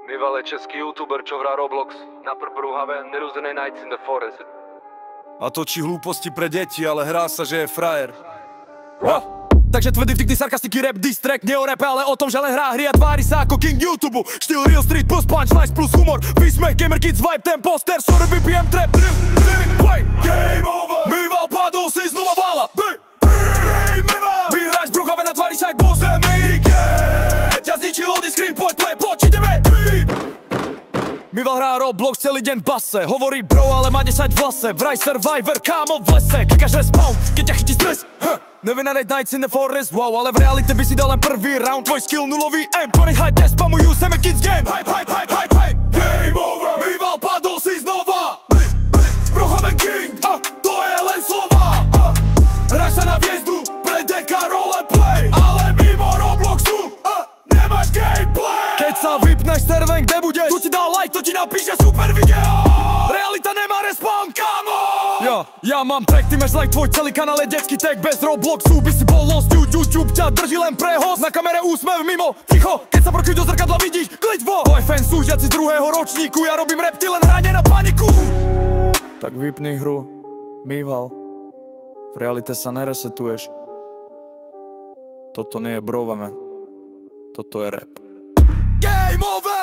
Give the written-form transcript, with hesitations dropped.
Mival je český youtuber, čo hrá Roblox na prprúhavé neruzené Nights in the Forest. A točí hlúposti pre deti, ale hrá sa, že je frajer. Takže tvrdý vtipný sarkastický rap diss track, nie o rape, ale o tom, že len hrá hry a tvári sa ako king YouTube. Štýl real street plus punchlines plus humor, výsmech, gamer kids vibe, ten poster, sorry BPM trap. Game over, Mival padol si znova vala. Vyhráš bruchové na tvári sa jak po zemi. Keď ťa zničil od screen, poď, počíteme. Mival hrá Roblox celý deň v base. Hovorí bro, ale má 10 v lase. Vraj survivor, kámo v lese. Klikáš respawn, keď ťa chytí stres. Nevinné Nights in the Forest, wow. Ale v realite by si dal len prvý round. Tvoj skill nulový aim, konec hype, nespamujú seme kids game. Hype. Game over, Mival padol si znova. Bruchové king, to je len slova. Hráš sa na hviezdu, pre deka roleplay. Ale mimo Robloxu, nemáš gameplay. Keď sa vypneš server, kde budeš? Tu ti dá like, to ti napíše super video. Realita nemá respawn, kamo. Ja mám track, ty máš like, tvoj celý kanál je detský tag. Bez Robloxu by si bol lost, YouTube ťa drží len pre host. Na kamere úsmev mimo, ticho, keď sa prokryť do zrkadla vidíš, glitch vo. Tvoj fan sú žiaci z druhého ročníku, ja robím rap, ty len hráne na paniku. Tak vypni hru, Mival. V realite sa neresetuješ. Toto nie je brovame. Toto je rap. Game over!